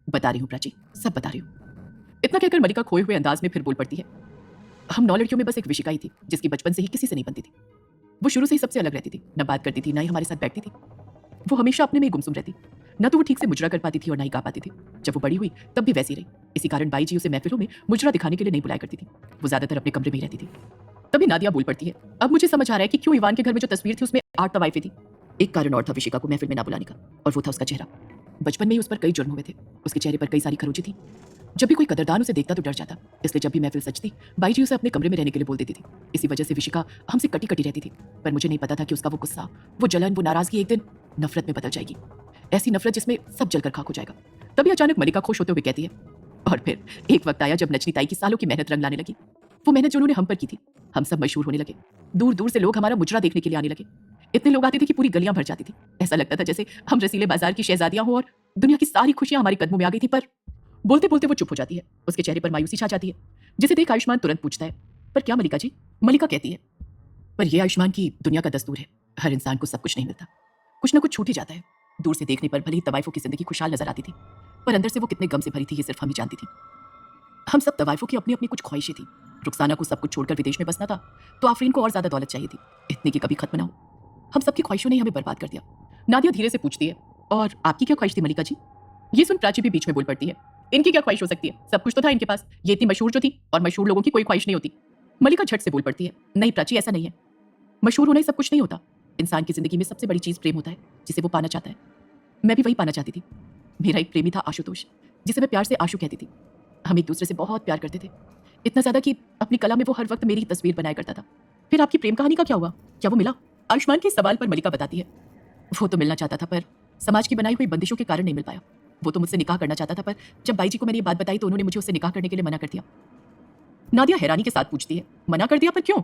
बता रही हूँ प्राची, सब बता रही हूँ। इतना कहकर मलिका खोए हुए अंदाज में फिर बोल पड़ती है। हम 9 लड़कियों में बस एक विशिका ही थी जिसकी बचपन से ही किसी से नहीं बनती थी। वो शुरू से ही सबसे अलग रहती थी, न बात करती थी, ना ही हमारे साथ बैठती थी। वो हमेशा अपने में ही गुमसुम रहती, न तो वो ठीक से मुजरा कर पाती थी और ना ही गा पाती थी। जब वो बड़ी हुई तब भी वैसी रही। इसी कारण बाई जी उसे महफिलों में मुजरा दिखाने के लिए नहीं बुलाया करती थी। वो ज्यादातर अपने कमरे में ही रहती थी। तभी नादिया बोल पड़ती है, अब मुझे समझ आ रहा है कि क्यों इवान के घर में जो तस्वीर थी उसमें 8 तवाइफें थी। एक कारण और था विशिका को महफिल में ना बुलाने का, और वो था उसका चेहरा। बचपन में ही उस पर कई जुर्म हुए थे। उसके चेहरे पर कई सारी खरोंची थी। जब भी कोई कदरदान उसे देखता तो डर जाता, इसलिए जब भी महफिल सजती बाई जी उसे अपने कमरे में रहने के लिए बोल देती थी। इसी वजह से विशिका हमसे कटी कटी रहती थी। पर मुझे नहीं पता था कि उसका वो गुस्सा, वो जलन, वो नाराजगी एक दिन नफरत में बदल जाएगी। ऐसी नफरत जिसमें सब जलकर खाक हो जाएगा। तभी अचानक मलिका खुश होते हुए कहती है, और फिर एक वक्त आया जब नचनी ताई की सालों की मेहनत रंग लाने लगी। वो मेहनत जो उन्होंने हम पर की थी, हम सब मशहूर होने लगे। दूर दूर से लोग हमारा मुजरा देखने के लिए आने लगे। इतने लोग आते थे कि पूरी गलियां भर जाती थी। ऐसा लगता था जैसे हम रसीले बाजार की शहजादियां हो और दुनिया की सारी खुशियां हमारे कदमों में आ गई थी। पर बोलते बोलते वो चुप हो जाती है। उसके चेहरे पर मायूसी छा जाती है, जिसे देख आयुष्मान तुरंत पूछता है, पर क्या मलिका जी? मलिका कहती है, पर यह आयुष्मान की दुनिया का दस्तूर है। हर इंसान को सब कुछ नहीं मिलता, कुछ ना कुछ छूट ही जाता है। दूर से देखने पर भले ही तवाइफों की जिंदगी खुशहाल नजर आती थी, पर अंदर से वो कितने गम से भरी थी ये सिर्फ हम ही जानती थी। हम सब तवाइफों की अपनी अपनी कुछ ख्वाहिशें थी। रुखसाना को सब कुछ छोड़कर विदेश में बसना था, तो आफरीन को और ज्यादा दौलत चाहिए थी, इतनी कि कभी खत्म ना हो। हम सबकी ख्वाहिशों ने हमें बर्बाद कर दिया। नादिया धीरे से पूछती है, और आपकी क्या ख्वाहिश थी मलिका जी? ये सुन प्राची भी बीच में बोल पड़ती है, इनकी क्या ख्वाहिश हो सकती है? सब कुछ तो था इनके पास। ये इतनी मशहूर जो थी, और मशहूर लोगों की कोई ख्वाहिश नहीं होती। मलिका झट से बोल पड़ती है, नहीं प्राची, ऐसा नहीं है। मशहूर होना ही सब कुछ नहीं होता। इंसान की जिंदगी में सबसे बड़ी चीज प्रेम होता है, जिसे वो पाना चाहता है। मैं भी वही पाना चाहती थी। मेरा एक प्रेमी था आशुतोष, जिसे मैं प्यार से आशु कहती थी। हम एक दूसरे से बहुत प्यार करते थे, इतना ज्यादा कि अपनी कला में वो हर वक्त मेरी तस्वीर बनाया करता था। फिर आपकी प्रेम कहानी का क्या हुआ? क्या वो मिला? आयुष्मान के सवाल पर मलिका बताती है, वो तो मिलना चाहता था, पर समाज की बनाई हुई बंदिशों के कारण नहीं मिल पाया। वो तो मुझसे निकाह करना चाहता था, पर जब बाई जी को मैंने ये बात बताई तो उन्होंने मुझे उससे निकाह करने के लिए मना कर दिया। नादिया हैरानी के साथ पूछती है, मना कर दिया? पर क्यों?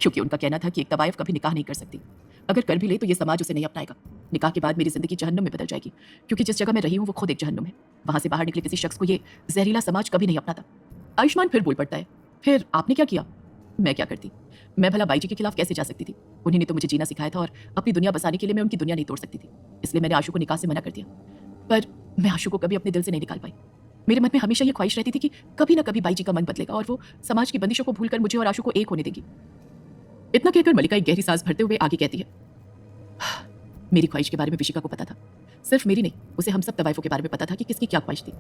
क्योंकि उनका कहना था कि एक तवाइफ कभी निकाह नहीं कर सकती। अगर कर भी ले तो ये समाज उसे नहीं अपनाएगा। निकाह के बाद मेरी जिंदगी जहन्नुम में बदल जाएगी, क्योंकि जिस जगह मैं रही हूँ वो खुद एक जहन्नुम है। वहां से बाहर निकले किसी शख्स को ये जहरीला समाज कभी नहीं अपनाता। आयुष्मान फिर बोल पड़ता है, फिर आपने क्या किया? मैं क्या करती? मैं भला बाई जी के खिलाफ कैसे जा सकती थी? उन्हीं ने तो मुझे जीना सिखाया था, और अपनी दुनिया बसाने के लिए मैं उनकी दुनिया नहीं तोड़ सकती थी। इसलिए मैंने आशु को निकाह से मना कर दिया। पर मैं आशु को कभी अपने दिल से नहीं निकाल पाई। मेरे मन में हमेशा ये ख्वाहिश रहती थी कि कभी ना कभी बाई जी का मन बदलेगा और वो समाज की बंदिशों को भूलकर मुझे और आशु को एक होने देगी। इतना कहकर मलिका एक गहरी सांस भरते हुए आगे कहती है, मेरी ख्वाहिश के बारे में विशिका को पता था। सिर्फ मेरी नहीं, उसे हम सब तवाइफों के बारे में पता था कि किसकी क्या ख्वाहिश थी।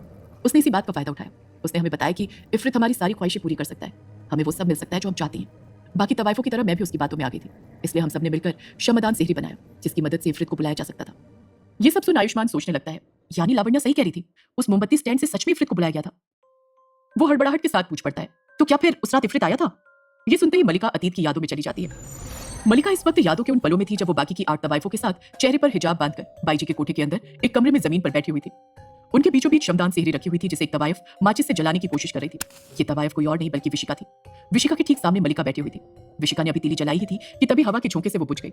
उसने इसी बात का फायदा उठाया। उसने हमें बताया कि इफरित हमारी सारी ख्वाहिशें पूरी कर सकता है। हमें वो सब मिल सकता है जो हम चाहते हैं। बाकी तवाइफों की तरह मैं भी उसकी बातों में आ गई थी। इसलिए हम सब ने मिलकर शमदान सेहरी बनाया, जिसकी मदद से इफरित को बुलाया जा सकता था। ये सब सुन आयुष्मान सोचने लगता है, यानी लावण्या सही कह रही थी, उस मोमबत्ती स्टैंड से सच में इफरित को बुलाया गया था। वो हड़बड़ाहट के साथ पूछ पड़ता है, तो क्या फिर उस रात इफरित आया था? ये सुनते ही मलिका अतीत की यादों में चली जाती है। मलिका इस वक्त यादों के उन पलों में थी जब वो बाकी की 8 तवाइफों के साथ चेहरे पर हिजाब बांधकर बाई जी के कोठे के अंदर एक कमरे में जमीन पर बैठी हुई थी। उनके बीचों बीच शमदान सेहरी रखी हुई थी, जिसे एक तवाइफ माचिस से जलाने की कोशिश कर रही थी। ये तवाइफ कोई और नहीं बल्कि विशिका थी। विशिका के ठीक सामने मलिका बैठी हुई थी। विशिका ने अभी तीली जलाई ही थी कि तभी हवा के झोंके से वो बुझ गई।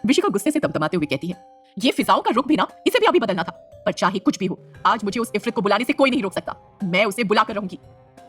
विशिका गुस्से से तमतमाते हुए कहती है, ये फिजाओं का रुख भी ना, इसे भी अभी बदलना था। पर चाहे कुछ भी हो, आज मुझे उस इफरित को बुलाने से कोई नहीं रोक सकता। मैं उसे बुलाकर रहूंगी।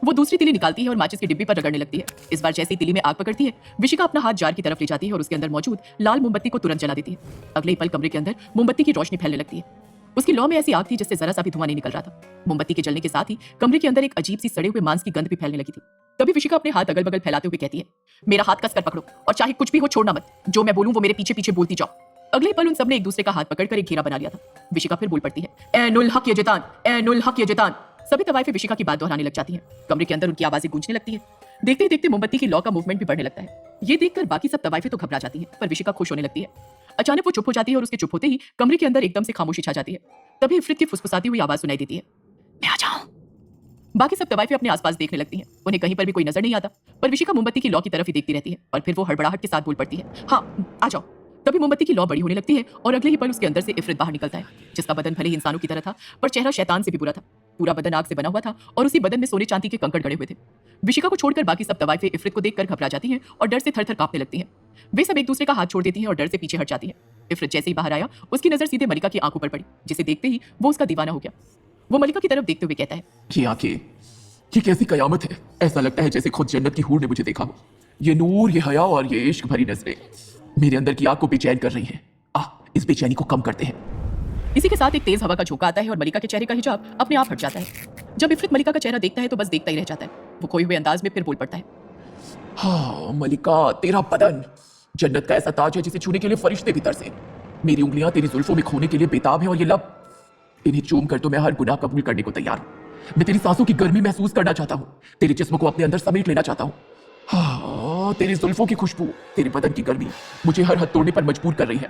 वो दूसरी तिली निकालती है और माचिस की डिब्बी पर रगड़ने लगती है। इस बार जैसे ही तिली में आग पकड़ती है, विशिका अपना हाथ जार की तरफ ले जाती है और उसके अंदर मौजूद लाल मोमबत्ती को तुरंत जला देती है। अगले ही पल कमरे के अंदर मोमबत्ती की रोशनी फैलने लगती है। उसकी लौ में ऐसी आग थी जिससे जरा सा भी धुआं नहीं निकल रहा था। मोमबत्ती के जलने के साथ ही कमरे के अंदर एक अजीब सी सड़े हुए मांस की गंध भी फैलने लगी थी। तभी विशिका अपने हाथ अगल बगल फैलाते हुए कहती है, मेरा हाथ कसकर पकड़ो और चाहे कुछ भी हो छोड़ना मत। जो मैं बोलूं वो मेरे पीछे पीछे बोलती जाओ। अगले पल उन सबने एक दूसरे का हाथ पकड़कर एक घेरा बना लिया था। विशिका फिर बोल पड़ती है, ए नुल हक यजतान, ए नुल हक यजतान। सभी तवाइफें विशिका की बात दोहराने लग जाती हैं। कमरे के अंदर उनकी आवाजें गूंजने लगती हैं। देखते ही देखते मोमबत्ती की लौ का मूवमेंट भी बढ़ने लगता है। ये देखकर बाकी सब तवाइफें तो घबरा जाती हैं, पर विशिका खुश होने लगती है। अचानक वो चुप हो जाती है और उसके चुप होते ही कमरे के अंदर एकदम से खामोशी छा जाती है। तभी इफरित की फुसफुसाती हुई आवाज सुनाई देती है, मैं आ जाऊं। बाकी सब तवाइफें अपने आसपास देखने लगती हैं। उन्हें कहीं पर भी कोई नजर नहीं आता, पर विशिका मोमबत्ती की लौ की तरफ ही देखती रहती है और फिर वो हड़बड़ाहट के साथ बोल पड़ती है, हाँ आ जाओ। तभी मोमबत्ती की लौ बड़ी होने लगती है और अगले ही पल उसके अंदर से इफरित बाहर निकलता है, जिसका बदन भले ही इंसानों की तरह था, पर चेहरा शैतान से भी बुरा था। पूरा बदन आग से बना हुआ था और उसी बदन में सोने चांदी के कंकड़ गड़े हुए थे। विशिका को छोड़कर बाकी सब तवाइफें इफरित को देखकर घबरा जाती हैं और डर से थर थर कांपने लगती हैं। वे सब एक दूसरे का हाथ छोड़ देती हैं और डर से पीछे हट जाती हैं। इफरित जैसे ही बाहर आया, उसकी नजर सीधे मलिका की आंखों पर पड़ी, जिसे देखते ही वो उसका दीवाना हो गया। वो मलिका की तरफ देखते हुए कहता है, ये आंखें, ये कैसी कयामत है। ऐसा लगता है जैसे खुद जन्नत की हूर ने मुझे देखा हो। ये नूर, ये हया और ये इश्क भरी नजरें मेरे अंदर की आग को बेचैन कर रही हैं। इस बेचैनी को कम करते हैं। इसी के साथ एक तेज हवा का झोंका आता है और मलिका के चेहरे का हिजाब अपने आप हट जाता है। जब इफरत मलिका का चेहरा देखता है तो बस देखता ही रह जाता है। वो खोए हुए अंदाज में फिर बोल पड़ता है, हाँ मलिका, तेरा बदन जन्नत का ऐसा ताज है जिसे छूने के लिए फरिश्ते भी तरसे। मेरी उंगलियां तेरी जुल्फों में खोने के लिए बेताब हैं और ये लब, इन्हें चूम कर तो मैं हर गुनाह कबूल करने को तैयार हूं। मैं तेरी सांसों की गर्मी महसूस करना चाहता हूं, तेरे जिस्म को अपने अंदर समेट लेना चाहता हूं। हाँ, तेरी जुल्फों की खुशबू, तेरे बदन की गर्मी मुझे हर हद तोड़ने पर मजबूर कर रही है।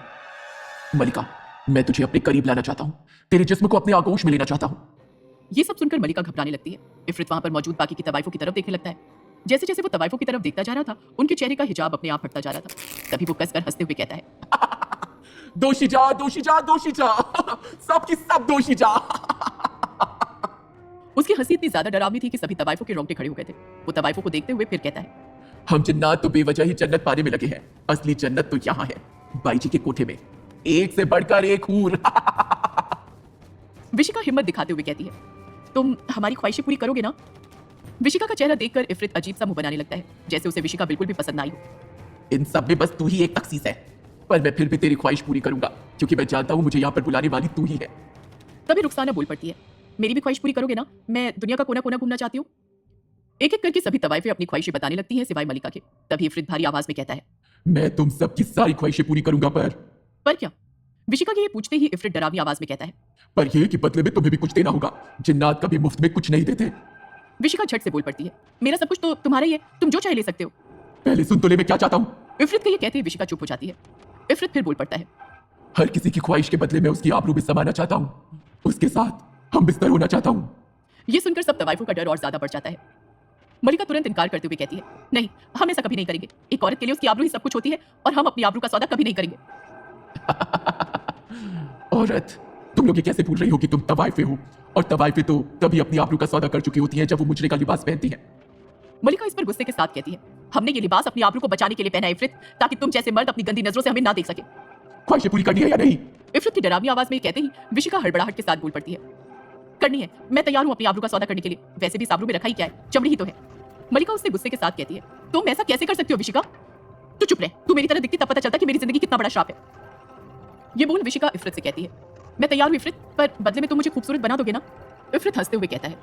मलिका, मैं तुझे अपने करीब लाना चाहता हूं, तेरे जिस्म को अपने आगोश में लेना चाहता हूं। ये सब सुनकर मलिका घबराने लगती है। इफरत वहां पर मौजूद बाकी की तवाइफों की तरफ देखने लगता है। जैसे जैसे वो तवाइफों की तरफ देखता जा रहा था, उनके चेहरे का हिजाब अपने आप हटता जा रहा था। तभी वो कसकर हंसते हुए कहता है, दोषी जा, दोषी जा, दोषी जा, सब की सब दोषी जा। उसकी हंसी इतनी ज्यादा डरावनी थी कि सभी तवाइफों के रोंगटे खड़े हो गए थे। वो तवाइफों को देखते हुए फिर कहता है, हम जिन्नात तो बेवजह ही जन्नत पाने में लगे हैं, असली जन्नत तो यहाँ है, बाई जी के कोठे में, एक से बढ़कर एक हूर। विशिका हिम्मत दिखाते हुए कहती है, तुम हमारी ख्वाहिशें पूरी करोगे ना? विशिका का चेहरा देखकर इफरत अजीब सा मुंह बनाने लगता है, जैसे उसे विशिका बिल्कुल भी पसंद ना आई हो। इन सब में बस तू ही एक तखसीस है, पर मैं फिर भी तेरी ख्वाहिश पूरी करूंगा, क्योंकि मैं जानता हूं मुझे यहाँ पर बुलाने वाली तू ही है। तभी रुखसाना बोल पड़ती है, मेरी भी ख्वाहिश पूरी करोगे ना? मैं दुनिया का कोना कोना घूमना चाहती हूँ। एक एक करके सभी तवाइफें अपनी ख्वाहिशें बताने लगती हैं सिवाय मलिका के। तभी इफरत भारी आवाज में कहता है, मैं तुम सबकी सारी ख्वाहिशें पूरी करूंगा, पर क्या? विशिका के ये पूछते ही इफरत डरावनी आवाज में कहता है, पर यह कि बदले में तुम्हें भी कुछ देना होगा, जिन्नात कभी मुफ्त में कुछ नहीं देते। विशिका झट से बोल पड़ती है, मेरा सब कुछ तो तुम्हारा ही है, तुम जो चाहे ले सकते हो। पहले सुन तो ले मैं क्या चाहता हूँ। इफरत के ये कहते ही विशिका चुप हो जाती है। इफरत फिर बोल पड़ता है, हर किसी की ख्वाहिश के बदले में उसकी आबरू में समाना चाहता हूँ, उसके साथ हम बिस्तर होना चाहता हूँ। ये सुनकर सब तवाइफों का डर और ज्यादा बढ़ जाता है। मलिका तुरंत इनकार करते हुए कहती है, नहीं, हम ऐसा कभी नहीं करेंगे। एक औरत के लिए उसकी आबरू ही सब कुछ होती है और हम अपनी आबरू का सौदा कभी नहीं करेंगे। औरत, तुम लोग ये कैसे भूल रही हो कि तुम तवाइफे हो, और तवाइफे तो तभी अपनी आबरू का सौदा कर चुकी होती हैं जब वो मुजरे का लिबास पहनती हैं। मलिका इस पर गुस्से के साथ कहती है, हमने ये लिबास अपनी आबरू को बचाने के लिए पहना है इफरत, ताकि तुम जैसे मर्द अपनी गंदी नजरों से हमें ना देख सके। ख्वाहिशें पूरी करनी है या नहीं? इफरत की डरावनी आवाज में कहते ही विशिका हड़बड़ाहट के साथ बोल पड़ती है, करनी है, मैं तैयार हूं अपनी आबरू का सौदा करने के लिए। वैसे भी इस आबरू में रखा ही क्या है, चमड़ी ही तो है। मलिका उससे गुस्से के साथ कहती है, तुम ऐसा कैसे कर सकती हो विशिका? तू चुप रह, तू मेरी तरह दिखती तब पता चलता कि मेरी जिंदगी कितना बड़ा श्राप है। ये बोल विशिका इफरत से कहती है, मैं तैयार हूं इफरत, पर बदले में तुम मुझे खूबसूरत बना दोगे ना? इफरत हंसते हुए कहता है,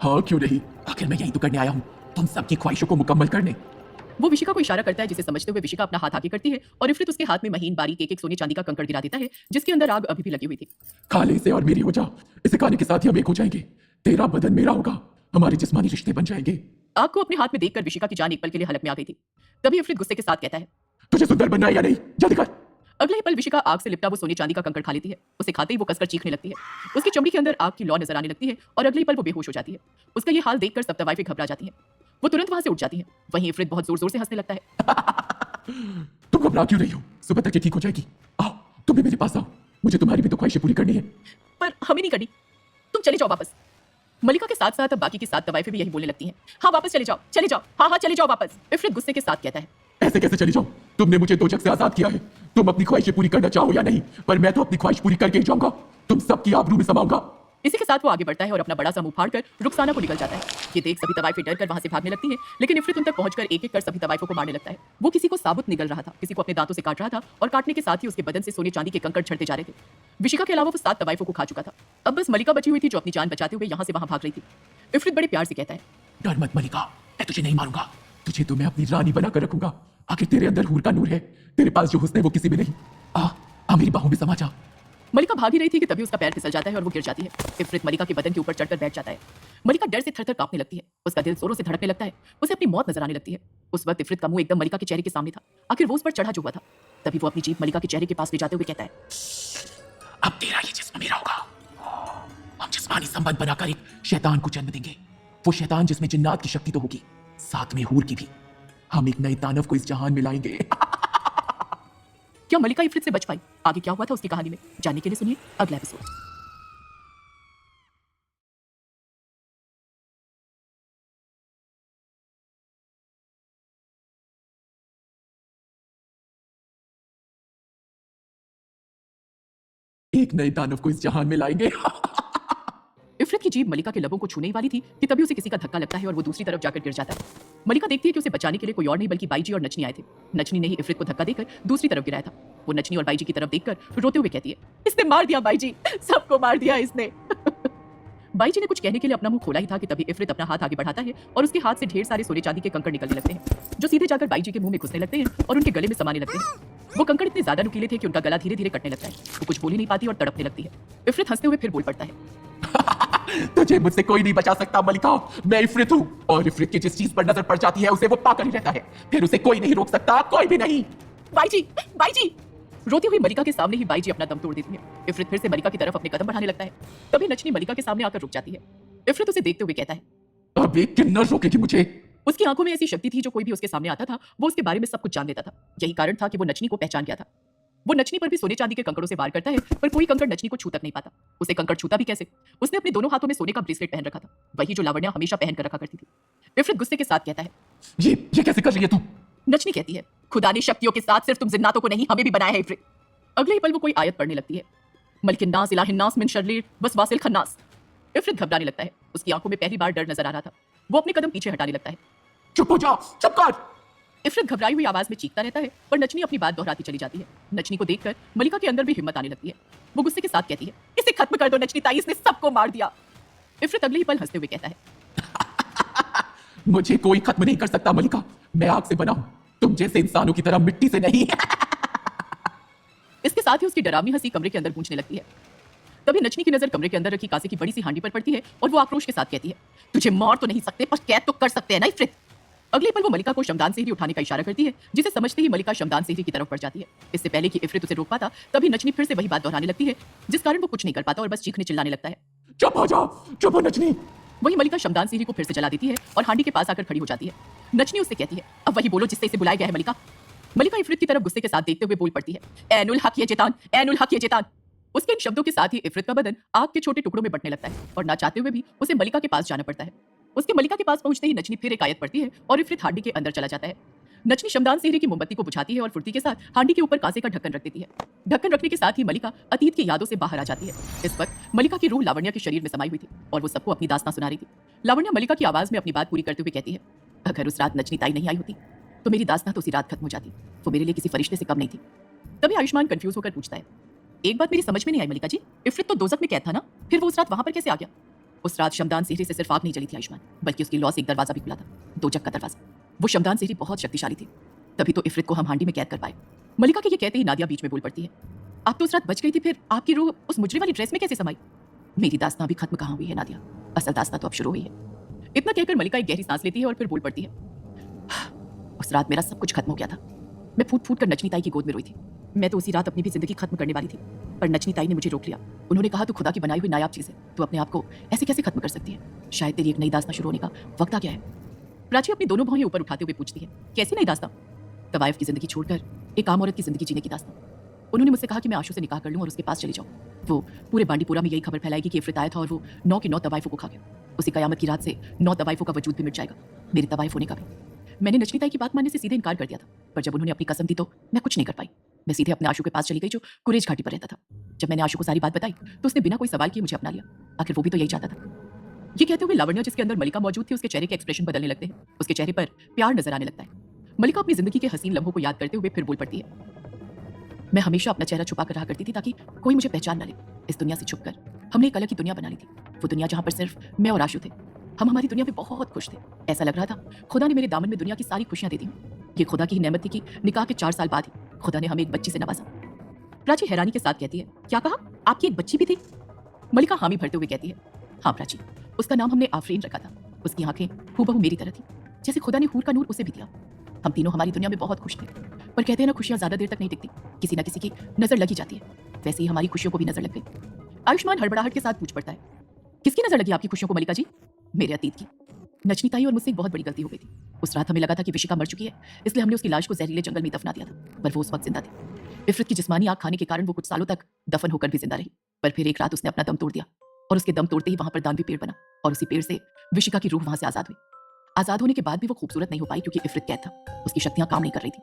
हाँ क्यों नहीं, आखिर मैं यही तो करने आया हूँ, तुम सबकी ख्वाहिशों को मुकम्मल करने। वो विशिका को इशारा करता है, जिसे समझते हुए विशिका अपना हाथ आगे करती है और इफरत उसके हाथ में महीन बारीक एक एक सोने चांदी का कंकड़ गिरा देता है, जिसके अंदर आग अभी भी लगी हुई थी। खा ले इसे और मेरी हो जा, इसे खाने के साथ ही हम एक हो जाएंगे, तेरा बदन मेरा होगा, हमारे जिस्मानी रिश्ते बन जाएंगे। आग को अपने हाथ में देखकर विशिका की जान एक पल के लिए हलक में आ गई थी। तभी इफरत गुस्से के साथ कहता है, तुझे सुंदर बनना है या नहीं, जल्दी कर। अगले ही पल विशिका आग से लिपटा वो सोने चांदी का कंकड़ खा लेती है। उसे खाते ही वो कसकर चीखने लगती है। उसकी चमड़ी के अंदर आग की लौ नजर आने लगती है और अगले ही पल वो बेहोश हो जाती है। उसका ये हाल देखकर सब तवाइफें घबरा जाती हैं। वो तुरंत वहां से उठ जाती हैं। वहीं इफरत बहुत जोर जोर से हंसने लगता है। तुम घबरा क्यों रही हो, सुबह तक ये ठीक हो जाएगी। आओ तुम भी मेरे पास आओ, मुझे तुम्हारी भी तो ख्वाहिशें पूरी करनी है। पर हमें नहीं करनी, तुम चले जाओ वापस। मलिका के साथ साथ अब बाकी की 7 तवाइफें भी यही बोलने लगती हैं, हाँ वापस चले जाओ, चले जाओ, हाँ हाँ चले जाओ वापस। इफरत गुस्से के साथ कहता है, ऐसे कैसे चली जाऊं, तुमने मुझे दोजख से आजाद किया है, तुम अपनी ख्वाहिशें पूरी करना चाहो या नहीं, पर मैं तो अपनी ख्वाहिश पूरी करके ही जाऊंगा, तुम सबकी आबरू में समाऊंगा। इसी के साथ वो आगे बढ़ता है और अपना बड़ा सा मुंह फाड़कर रुखसाना को निकल जाता है। ये देख सभी तवाइफें डर कर वहां से भागने लगती हैं, लेकिन इफरत उन तक पहुंचकर एक एक कर सभी तवाइफों को मारने लगता है। वो किसी को साबुत निगल रहा था, किसी को अपने दांतों से काट रहा था और काटने के साथ ही उसके बदन से सोने चांदी के कंकड़ झड़ते जा रहे थे। विशिका के अलावा वो 7 तवाइफों को खा चुका था। अब बस मलिका बची हुई थी, जो अपनी जान बचाते हुए यहाँ से वहां भाग रही थी। इफरत बड़े प्यार से कहता है, डर मत मलिका, मैं तुझे नहीं मारूंगा, तुझे तो मैं अपनी रानी बनाकर रखूंगा। आखिर तेरे अंदर हूर का नूर है, तेरे पास जो हुस्न है वो किसी में नहीं। आ मेरी बाहों में समा जा। मलिका भाग ही रही थी कि तभी उसका पैर फिसल जाता है और वो गिर जाती है। इफरत मलिका के बदन के ऊपर चढ़कर बैठ जाता है। मलिका डर से थर-थर कांपने लगती है। उसका दिल जोरों से धड़कने लगता है। उसे अपनी मौत नजर आने लगती है। उस वक्त इफरत का मुंह एकदम मलिका के चेहरे के सामने था। आखिर वो उस पर चढ़ा जो हुआ था। तभी वो अपनी जीभ मलिका के चेहरे के पास ले जाते हुए कहता है, अब तेरा ये जिस्म मेरा होगा, हम जिस्मानी संबंध बनाकर एक शैतान को जन्म देंगे, वो शैतान जिसमें जिन्नात की शक्ति तो होगी, साथ में हूर की भी। हम एक नए दानव को इस जहान में लाएंगे। क्या मलिका इफरत से बच पाई? आगे क्या हुआ था उसकी कहानी में जानने के लिए सुनिए अगला एपिसोड। एक नए दानव को इस जहान में लाएंगे। इफरत की जीभ मलिका के लबों को छूने ही वाली थी कि तभी उसे किसी का धक्का लगता है और वो दूसरी तरफ जाकर गिर जाता है। मलिका देखती है कि उसे बचाने के लिए कोई और नहीं बल्कि बाईजी और नचनी आए थे। नचनी ने ही इफरित को धक्का देकर दूसरी तरफ गिराया था। वो नचनी और बाईजी की तरफ देखकर रोते हुए कहती है, इसने मार दिया बाईजी, सबको मार दिया इसने। बाईजी ने कुछ कहने के लिए अपना मुंह खोला ही था कि तभी इफरित अपना हाथ आगे बढ़ाता है और उसके हाथ से ढेर सारे सोने चांदी के कंकड़ निकलने लगते हैं, जो सीधे जाकर बाईजी के मुंह में घुसने लगते हैं और उनके गले में समाने लगते हैं। वो कंकड़ इतने ज्यादा नुकीले थे कि उनका गला धीरे धीरे कटने लगता है। वो कुछ बोल ही नहीं पाती और तड़पने लगती है। इफरित हंसते हुए फिर बोल पड़ता है, तुझे मुझसे कोई नहीं बचा सकता मलिका, मैं इफरित हूँ और इफरित की जिस चीज पर नजर पड़ जाती है उसे वो पाकर ही रहता है, फिर उसे कोई नहीं रोक सकता, कोई भी नहीं। बाईजी, बाईजी! रोती हुई मलिका के सामने ही बाईजी अपना दम तोड़ देती है। इफरित फिर से मलिका की तरफ अपने कदम बढ़ाने लगता है। तभी नचनी मलिका के सामने आकर रुक जाती है। इफरित उसे देखते हुए कहता है, अब एक किन्नर रोकेगी मुझे। उसकी आंखों में ऐसी शक्ति थी जो कोई भी उसके सामने आता था वो उसके बारे में सब कुछ जान लेता था। यही कारण था कि वो नचनी को पहचान गया था। वो नचनी पर भी सोने चांदी के कंकड़ों से वार करता है, पर कोई कंकड़ नचनी को छू तक नहीं पाता। उसे कंकड़ छूता भी कैसे? उसने अपने दोनों हाथों में सोने का ब्रेसलेट पहन रखा था, वही जो लावण्या हमेशा पहन कर रखा करती थी। इफरित गुस्से के साथ कहता है, ये कैसे कर रही है तू? नचनी कहती है, खुदा ने शक्तियों के साथ सिर्फ तुम जिन्नातों को नहीं हमें भी बनाया है इफरित। अगले ही पल वो कोई आयत पढ़ने लगती है, मलकिन्नास इलाहिन्नास मिन शर्रिल वसवासिल खन्नास। इफरित घबराने लगता है। उसकी आंखों में पहली बार डर नजर आ रहा था। वो अपने कदम पीछे हटाने लगता है। चुप हो जा, चुप कर। इफरित घबराई हुई आवाज में चीखता रहता है, पर नचनी अपनी बात दोहराती चली जाती है। नचनी को देखकर मलिका के अंदर भी हिम्मत आने लगती है। वो गुस्से के साथ कहती है, इसे खत्म कर दो नचनी ताई, इसने सबको मार दिया। इफरित अगले ही पल हंसते हुए कहता है, मुझे कोई खत्म नहीं कर सकता मलिका, मैं आग से बना हूं, तुम जैसे इंसानों की तरह मिट्टी से नहीं। इसके साथ ही उसकी डरावनी हंसी कमरे के अंदर गूंजने लगती है। तभी नचनी की नजर कमरे के अंदर रखी कांसे की बड़ी सी हांडी पर पड़ती है और वो आक्रोश के साथ कहती है, तुझे मार तो नहीं सकते पर कैद तो कर सकते हैं ना इफरित। अगले पल वो मलिका को शमदान से ही उठाने का इशारा करती है, जिसे समझते ही मलिका शमदान से ही की तरफ बढ़ जाती है। इससे पहले कि इफरित उसे रोक पाता, तभी नचनी फिर से वही बात दोहराने लगती है, जिस कारण वो कुछ नहीं कर पाता और बस चीखने चिल्लाने लगता है। चुप हो जा, चुप हो नचनी। वही मलिका शमदान सीढ़ी को फिर से जला देती है और हांडी के पास आकर खड़ी हो जाती है। नचनी उससे कहती है, अब वही बोलो जिससे इसे बुलाया गया है मलिका। मलिका इफरित की तरफ गुस्से के साथ देखते हुए बोल पड़ती है, ऐनुल हक ये जितान, ऐनुल हक ये जितान। उसके इन शब्दों के साथ ही इफरित का बदन आग के छोटे टुकड़ों में बंटने लगता है और ना चाहते हुए भी उसे मलिका के पास जाना पड़ता है। उसके मलिका के पास पहुंचते ही नचनी फिर एक आयत पड़ती है और इफरित हांडी के अंदर चला जाता है। नचनी शमदान सेहरी की मोमबत्ती को बुझाती है और फुर्ती के साथ हांडी के ऊपर कांसे का ढक्कन रख देती है। ढक्कन रखने के साथ ही मलिका अतीत की यादों से बाहर आ जाती है। इस वक्त मलिका की रूह लावण्या के शरीर में समाई हुई थी और वो सबको अपनी दास्तां सुना रही थी। लावण्या मलिका की आवाज में अपनी बात पूरी करते हुए कहती है, अगर उस रात नचनी ताई नहीं आई होती तो मेरी दास्तां तो उसी रात खत्म हो जाती। वो मेरे लिए किसी फरिश्ते से कम नहीं थी। तभी आयुष्मान कंफ्यूज होकर पूछता है, एक बात मेरी समझ में नहीं आई मलिका जी, इफरित तो दोजख में कैद था ना, फिर वो उस रात वहां पर कैसे आ गया? उस रात शमदान सेहरी से सिर्फ आग नहीं जली थी आयुष्मान, बल्कि उसकी लौ से एक दरवाजा भी खुला था, दोजख का दरवाजा। वो शमदान सेहरी बहुत शक्तिशाली थी, तभी तो इफरित को हम हांडी में कैद कर पाए। मलिका के ये कहते ही नादिया बीच में बोल पड़ती है, आप तो उस रात बच गई थी, फिर आपकी रूह उस मुजरिम वाली ड्रेस में कैसे समाई? मेरी दास्तां अभी खत्म कहाँ हुई है नादिया, असल दास्तां तो अब शुरू हुई है। इतना कहकर मलिका एक गहरी सांस लेती है और फिर बोल पड़ती है, उस रात मेरा सब कुछ खत्म हो गया था। मैं फूट फूट कर नचनी ताई की गोद में रोई थी। मैं तो उसी रात अपनी भी जिंदगी खत्म करने वाली थी, पर नचनी ताई ने मुझे रोक लिया। उन्होंने कहा, तू खुदा की बनाई हुई नायाब चीज है, तू अपने आप को ऐसे कैसे खत्म कर सकती है? शायद तेरी एक नई दास्तां शुरू होने का वक्त आ गया है। प्राची अपनी दोनों भौहें ऊपर उठाते हुए पूछती है, कैसी नई दास्तां? तवाइफ की जिंदगी छोड़कर एक आम औरत की जिंदगी जीने की दास्तां। उन्होंने मुझसे कहा कि मैं आशु से निकाह कर लूं और उसके पास चली जाऊं। वो पूरे बांडीपुरा में यही खबर फैलाएगी कि इफरित आया था और वो 9 की 9 तवाइफों को खा गया। उसी कयामत की रात से 9 तवाइफों का वजूद भी मिट जाएगा, मेरे तवाइफ होने का भी। मैंने नचनी ताई की बात मानने से सीधे इनकार कर दिया था, पर जब उन्होंने अपनी कसम दी तो मैं कुछ नहीं कर पाई। मैं सीधे अपने आशु के पास चली गई जो कुरेज घाटी पर रहता था। जब मैंने आशु को सारी बात बताई तो उसने बिना कोई सवाल किए मुझे अपना लिया। आखिर वो भी तो यही चाहता था। ये कहते हुए लावण्या, जिसके अंदर मलिका मौजूद थी, उसके चेहरे के एक्सप्रेशन बदलने लगते हैं। उसके चेहरे पर प्यार नजर आने लगता है। मलिका अपनी जिंदगी के हसीन लम्हों को याद करते हुए फिर बोल पड़ती है, मैं हमेशा अपना चेहरा छुपा कर रहा करती थी ताकि कोई मुझे पहचान न ले। इस दुनिया से छुपकर हमने एक अलग ही दुनिया बना ली थी, वो दुनिया जहां पर सिर्फ मैं और आशु थे। हम हमारी दुनिया में बहुत खुश थे। ऐसा लग रहा था खुदा ने मेरे दामन में दुनिया की सारी खुशियां दे दी। ये खुदा की ही नेमत थी कि निकाह के 4 साल बाद ही खुदा ने हमें एक बच्ची से नवाजा। प्राची हैरानी के साथ कहती है, क्या कहा? आपकी एक बच्ची भी थी? मलिका हामी भरते हुए कहती है, हाँ प्राची, उसका नाम हमने आफरीन रखा था। उसकी आंखें हूबहू मेरी तरह थी, जैसे खुदा ने हूर का नूर उसे भी दिया। हम तीनों हमारी दुनिया में बहुत खुश थे, पर कहते हैं ना, खुशियां ज्यादा देर तक नहीं टिकती, किसी ना किसी की नजर लगी जाती है। वैसे ही हमारी खुशियों को भी नजर लग गई। आयुष्मान हड़बड़ाहट के साथ पूछ पड़ता है, किसकी नजर लगी आपकी खुशियों को मलिका जी? मेरे अतीत की। नचनी ताई और मुझसे एक बहुत बड़ी गलती हो गई थी। उस रात हमें लगा था कि विशिका मर चुकी है, इसलिए हमने उसकी लाश को जहरीले जंगल में दफना दिया था, पर वो उस वक्त जिंदा थी। इफरत की जिस्मानी आग खाने के कारण वो कुछ सालों तक दफन होकर भी जिंदा रही, पर फिर एक रात उसने अपना दम तोड़ दिया और उसके दम तोड़ते ही वहां पर दानवी पेड़ बना और उसी पेड़ से विशिका की रूह वहां से आजाद हुई। आजाद होने के बाद भी वो खूबसूरत नहीं हो पाई क्योंकि इफरत कैद था, उसकी शक्तियां काम नहीं कर रही थी।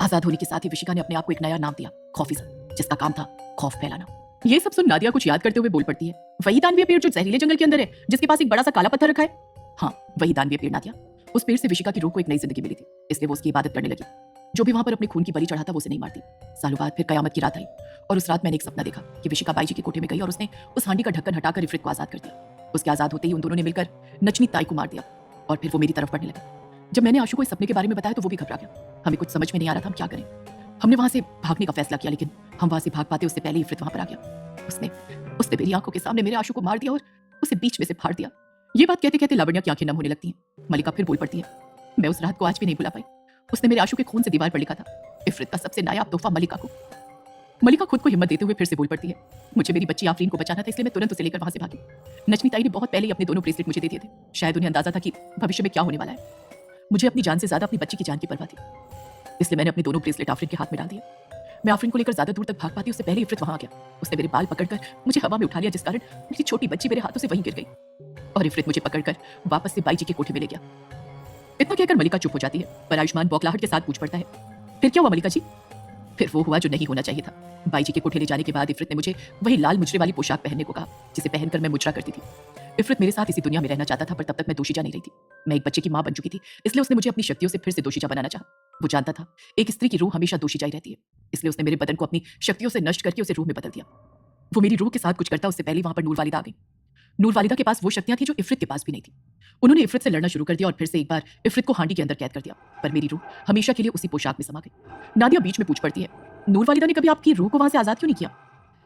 आजाद होने के साथ ही विशिका ने अपने आप को एक नया नाम दिया, खौफिजा, जिसका काम था खौफ फैलाना। ये सब सुन नादिया कुछ याद करते हुए बोल पड़ती है, वही दानवीय पेड़ जो जहरीले जंगल के अंदर है, जिसके पास एक बड़ा सा काला पत्थर रखा है। हाँ, वही दानवीय पेड़ नादिया। उस पेड़ से विशिका की रूह को एक नई जिंदगी मिली थी, इसलिए वो उसकी इबादत करने लगी। जो भी वहां पर अपने खून की बलि चढ़ाता वो उसे नहीं मारती। सालों बाद फिर कयामत की रात आई और उस रात मैंने एक सपना देखा कि विशिका बाई जी के कोठे में गई और उसने उस हांडी का ढक्कन हटाकर इफरित को आजाद कर दिया। उसके आजाद होते ही उन दोनों ने मिलकर नचनी ताई को मार दिया और फिर वो मेरी तरफ बढ़ने लगा। जब मैंने आशु को इस सपने के बारे में बताया तो वो भी घबरा गया। हमें कुछ समझ में नहीं आ रहा था हम क्या करें। हमने वहां से भागने का फैसला किया, लेकिन हम वहां से भाग पाते उससे पहले इफरित वहां पर आ गया। उसने उसने मेरी आंखों के सामने मेरे आशु को मार दिया और उसे बीच में से फाड़ दिया। ये बात कहते कहते लावण्या की आंखें नम होने लगती हैं। मलिका फिर बोल पड़ती है, मैं उस रात को आज भी नहीं भुला पाई। उसने मेरे आशु के खून से दीवार पर लिखा था, इफरित का सबसे नायाब तोहफा मलिका को। मलिका खुद को हिम्मत देते हुए फिर से बोल पड़ती है, मुझे मेरी बच्ची आफरीन को बचाना था, इसलिए मैं तुरंत उसे लेकर वहां से भागी। नचनी ताई ने बहुत पहले ही अपने दोनों ब्रेसलेट मुझे दे दिए थे। शायद उन्हें अंदाजा था कि भविष्य में क्या होने वाला है। मुझे अपनी जान से ज्यादा अपनी बच्ची की जान की परवाह थी, इसलिए मैंने अपने दोनों ब्रेसलेट आफरीन के हाथ में डाल दिए। मैं आफरीन को लेकर ज्यादा दूर तक भाग पाती उससे पहले इफरित वहां आ गया। उसने मेरे बाल पकड़कर मुझे हवा में उठा लिया, जिस कारण मेरी छोटी बच्ची मेरे हाथों से वहीं गिर गई और इफरित मुझे पकड़कर वापस से बाई जी के कोठे में ले गया। इतना कहकर मलिका चुप हो जाती है, पर आयुष्मान बौखलाहट के साथ पूछ पड़ता है, फिर क्या हुआ मलिका जी? फिर वो हुआ जो नहीं होना चाहिए था। बाई जी के कोठे ले जाने के बाद इफरित ने मुझे वही लाल मुजरे वाली पोशाक पहनने को कहा, जिसे पहनकर मैं मुजरा करती थी। इफरित मेरे साथ इसी दुनिया में रहना चाहता था, पर तब तक मैं दोषीजा नहीं रही थी। मैं एक बच्चे की मां बन चुकी थी, इसलिए उसने मुझे अपनी शक्तियों से फिर से दोषीजा बनाना चाहा। वो जानता था एक स्त्री की रूह हमेशा दोषीजा ही रहती है, इसलिए उसने मेरे बदन को अपनी शक्तियों से नष्ट करके उसे रूह में बदल दिया। वो मेरी रूह के साथ कुछ करता उससे पहले वहां पर नूर वालिदा आ गई। नूर वालिदा के पास वो शक्तियां थी जो इफरित के पास भी नहीं थी। उन्होंने इफरित से लड़ना शुरू कर दिया और फिर से एक बार इफरित को हांडी के अंदर कैद कर दिया, पर मेरी रूह हमेशा के लिए उसी पोशाक में समा गई। नादिया बीच में पूछ पड़ती है, नूर वालिदा ने कभी आपकी रूह को वहां से आजाद क्यों नहीं किया?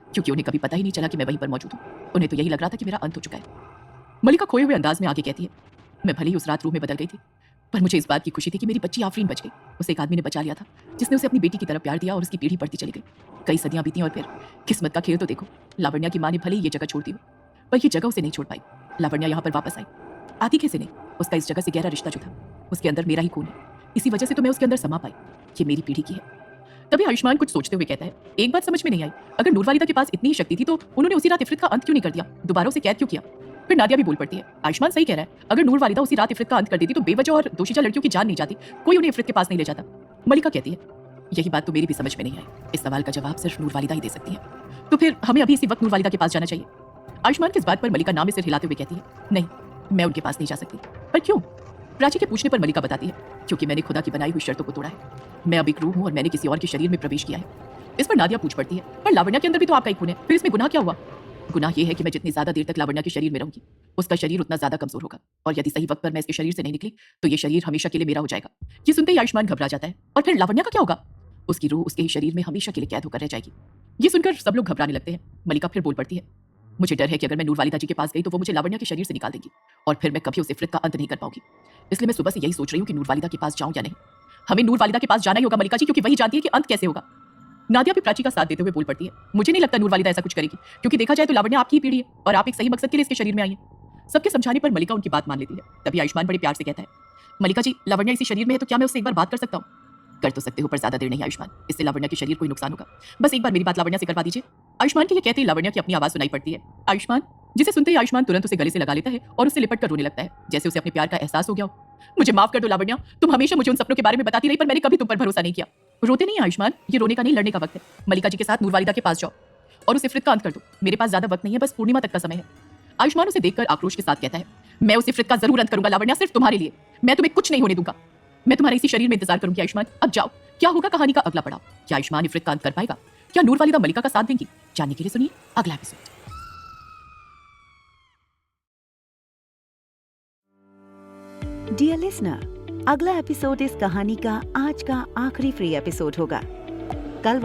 क्योंकि उन्हें कभी पता ही नहीं चला कि मैं वहीं पर मौजूद हूं। उन्हें तो यही लग रहा था कि मेरा अंत हो चुका है। मलिका खोए हुए अंदाज में आगे कहती है, मैं भले ही उस रात रूह में बदल गई थी, पर मुझे इस बात की खुशी थी कि मेरी बच्ची आफरीन बच गई। उसे एक आदमी ने बचा लिया था, जिसने उसे अपनी बेटी की तरफ प्यार दिया और उसकी पीढ़ी बढ़ती चली गई। कई सदियां बीती और फिर किस्मत का खेल तो देखो, लावण्या की मां ने भले ही ये जगह छोड़ दी हो, पर ये जगह उसे नहीं छोड़ पाई। लावण्या यहाँ पर वापस आई। आती कैसे नहीं? उसका इस जगह से गहरा रिश्ता जो था, उसके अंदर मेरा ही खून है। इसी वजह से तो मैं उसके अंदर समा पाई। ये मेरी पीढ़ी की है। तभी आयुष्मान कुछ सोचते हुए कहता है, एक बात समझ में नहीं आई, अगर नूर वालिदा के पास इतनी ही शक्ति थी तो उन्होंने उसी रात इफरित का अंत क्यों नहीं कर दिया? दोबारा उसे कैद क्यों किया? फिर नादिया भी बोल पड़ती है, आयुष्मान सही कह रहा है, अगर नूर वालिदा उसी रात इफरित का अंत कर देती तो बेवजह और दोषीजा लड़कियों की जान नहीं जाती, कोई उन्हें इफरित के पास नहीं ले जाता। मलिका कहती है, यही बात तो मेरी भी समझ में नहीं आई। इस सवाल का जवाब सिर्फ नूर वालिदा ही दे सकती है। तो फिर हमें अभी इसी वक्त नूर वालिदा के पास जाना चाहिए। आयुष्मान की इस बात पर मलिका नाम में सिर हिलाते हुए कहती है, नहीं, मैं उनके पास नहीं जा सकती। पर क्यों? प्राची के पूछने पर मलिका बताती है, क्योंकि मैंने खुदा की बनाई हुई शर्तों को तोड़ा है। मैं अब एक रूह हूं और मैंने किसी और के शरीर में प्रवेश किया है। इस पर नादिया पूछ पड़ती है, पर लावण्या के अंदर भी तो आपका ही खून है, फिर इसमें गुनाह क्या हुआ? गुनाह ये है कि मैं जितनी ज्यादा देर तक लावण्या के शरीर में रहूंगी, उसका शरीर उतना ज्यादा कमजोर होगा, और यदि सही वक्त पर मैं इसके शरीर से नहीं निकली तो ये शरीर हमेशा के लिए मेरा हो जाएगा। ये सुनते ही आयुष्मान घबरा जाता है, और फिर लावण्या का क्या होगा? उसकी रूह उसके ही शरीर में हमेशा के लिए कैद होकर रह जाएगी। ये सुनकर सब लोग घबराने लगते हैं। मलिका फिर बोल पड़ती है, मुझे डर है कि अगर मैं नूर वालिदा जी के पास गई तो वो मुझे लावण्या के शरीर से निकाल देंगी और फिर मैं कभी उस इफरित का अंत नहीं कर पाऊंगी। इसलिए मैं सुबह से यही सोच रही हूँ कि नूर वालिदा के पास जाऊं या नहीं। हमें नूर वालिदा के पास जाना ही होगा मलिका जी, क्योंकि वही जानती है कि अंत कैसे होगा। नादिया भी प्राची का साथ देते हुए बोल पड़ती है, मुझे नहीं लगता नूर वालिदा ऐसा कुछ करेगी, क्योंकि देखा जाए तो लावण्या आपकी ही पीढ़ी है और आप एक सही मकसद के लिए इसके शरीर में आई है। सबके समझाने पर मलिका उनकी बात मान लेती है। तभी आयुष्मान बड़े प्यार से कहता है, मलिका जी, लावण्या इसी शरीर में है तो क्या मैं उससे एक बार बात कर सकता हूँ? कर तो सकते हो, पर ज्यादा देर नहीं आयुष्मान, इससे लावण्या के शरीर को ही नुकसान होगा। बस एक बार मेरी बात लावण्या से करवा दीजिए। आयुष्मान के ये कहते ही लावण्या की अपनी आवाज सुनाई पड़ती है, आयुष्मान, जिसे सुनते ही आयुष्मान तुरंत उसे गले से लगा लेता है और उससे लिपट कर रोने लगता है, जैसे उसे अपने प्यार का एहसास हो गया हो। मुझे माफ कर दो लावण्या, तुम हमेशा मुझे उन सपनों के बारे में बताती रही, पर मैंने कभी तुम पर भरोसा नहीं किया। रोते नहीं आयुष्मान, ये रोने का नहीं, लड़ने का वक्त है। मलिका जी के साथ नूर वालिदा के पास जाओ और उसे इफरित का अंत कर दो। मेरे पास ज्यादा वक्त नहीं है, बस पूर्णिमा तक का समय है। आयुष्मान उसे देखकर आक्रोश के साथ कहता है, मैं उस इफरित का जरूर अंत करूंगा लावण्या, सिर्फ तुम्हारे लिए। मैं तुम्हें कुछ नहीं होने दूंगा। मैं तुम्हारे इसी शरीर में इंतजार करूंगी आयुष्मान। अब जाओ। क्या होगा कहानी का अगला पड़ाव? क्या आयुष्मान इफरित का अंत कर पाएगा? क्या नूर वालिदा मलिका का साथ देंगी? जानने के लिए सुनिए अगला एपिसोड। डियर लिसनर, अगला एपिसोड इस कहानी का आज का आखिरी फ्री एपिसोड होगा। कल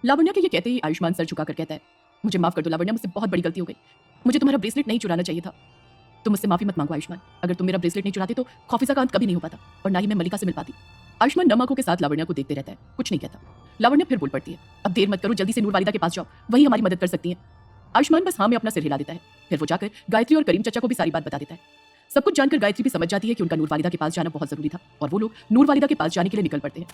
लावण्या के ये कहते ही आयुष्मान सर झुकाकर कहता है, मुझे माफ कर दो लावण्या, मुझसे बहुत बड़ी गलती हो गई। मुझे तुम्हारा ब्रेसलेट नहीं चुराना चाहिए था। तुम मुझसे माफी मत मांगो आयुष्मान। अगर तुम मेरा ब्रेसलेट नहीं चुराते तो खौफिजा का अंत कभी नहीं हो पाता और ना ही मैं मलिका से मिल पाती। आयुष्मान नम आंखों के साथ लावण्या को देखते रहता है, कुछ नहीं कहता। लावण्या फिर बोल पड़ती है, अब देर मत करो, जल्दी से नूर वालिदा के पास जाओ, वही हमारी मदद कर सकती है। आयुष्मान बस हाँ में अपना सिर हिला देता है। फिर वो जाकर गायत्री और करीम चचा को भी सारी बात बता देता है। सब कुछ जानकर गायत्री भी समझ जाती है कि उनका नूर वालिदा के पास जाना बहुत जरूरी था और वो लोग नूर वालिदा के पास जाने के लिए निकल पड़ते हैं।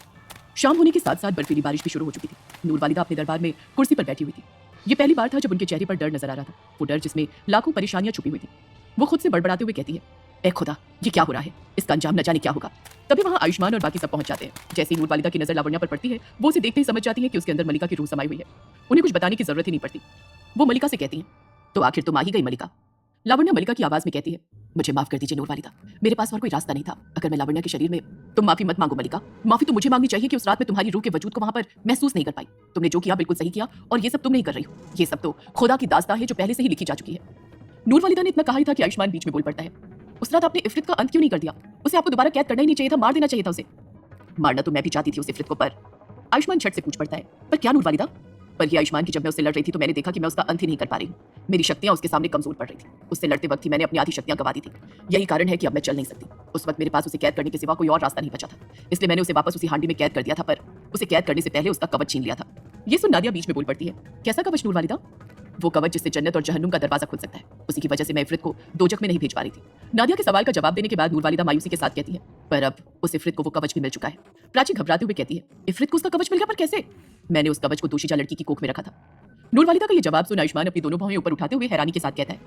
शाम होने के साथ साथ बर्फीली बारिश भी शुरू हो चुकी थी। नूर वालिदा अपने दरबार में कुर्सी पर बैठी हुई थी। ये पहली बार था जब उनके चेहरे पर डर नजर आ रहा था, वो डर जिसमें लाखों परेशानियां छुपी हुई थी। वो खुद से बड़बड़ाते हुए कहती है, ए खुदा, ये क्या हो रहा है? इसका अंजाम न जाने क्या होगा। तभी वहां आयुष्मान और बाकी सब पहुंच जाते हैं। जैसे ही नूर वालिदा की नजर लावण्या पर पड़ती है, वो उसे देखते ही समझ जाती है कि उसके अंदर मलिका की रूह समाई हुई है। उन्हें कुछ बताने की जरूरत ही नहीं पड़ती। वो मलिका से कहती हैं, तो आखिर तुम आ ही गई मलिका। लावण्या मलिका की आवाज में कहती है, मुझे माफ कर दीजिए नूर वालिदा, मेरे पास और कोई रास्ता नहीं था। अगर मैं लावण्या के शरीर में, तुम माफी मत मांगो मलिका, माफी तो मुझे मांगनी चाहिए कि उस रात में तुम्हारी रूह के वजूद को वहां पर महसूस नहीं कर पाई। तुमने जो किया बिल्कुल सही किया, और ये सब तुम नहीं कर रही हो। ये सब तो खुदा की दास्तां है जो पहले से ही लिखी जा चुकी है। नूर वालिदा ने इतना कहा ही था कि आयुष्मान बीच में बोल पड़ता है, उस रात आपने इफरित का अंत क्यों नहीं कर दिया? उसे आपको दोबारा कैद करना ही नहीं चाहिए था, मार देना चाहिए था उसे। मारना तो मैं भी चाहती थी उस इफरित को, पर आयुष्मान झट से पूछ पड़ता है, पर क्या नूर वालिदा? पर ये आयुष्मान की जब मैं उससे लड़ रही थी तो मैंने देखा कि मैं उसका अंत ही नहीं कर पा रही हूँ। मेरी शक्तियां उसके सामने कमजोर पड़ रही थी। उससे लड़ते वक्त ही मैंने अपनी आधी शक्तियां गवा दी थी। यही कारण है कि अब मैं चल नहीं सकती। उस वक्त मेरे पास उसे कैद करने के सिवा कोई और रास्ता नहीं बचा था, इसलिए मैंने उसे वापस उसी हांडी में कैद कर दिया था, पर उसे कैद करने से पहले उसका कवच छीन लिया था। ये सुन नादिया बीच में बोल पड़ती है, कैसा कवच नूर वालिदा? वो कवच जिससे जन्नत और जहन्नुम का दरवाजा खुल सकता है। उसी की वजह से मैं इफरित को दोजख में नहीं भेज पा रही थी। नादिया के सवाल का जवाब देने के बाद नूर वालिदा मायूसी के साथ कहती है, पर अब उस इफरित को वो कवच भी मिल चुका है। प्राची घबराते हुए कहती है, इफरित को उसका कवच मिल गया, पर कैसे? मैंने उस कवच को दोशीजा लड़की की कोख में रखा था। नूर वालिदा का ये जवाब सुन आयुष्मान अपनी दोनों भौहें ऊपर उठाते हुए हैरानी के साथ कहता है,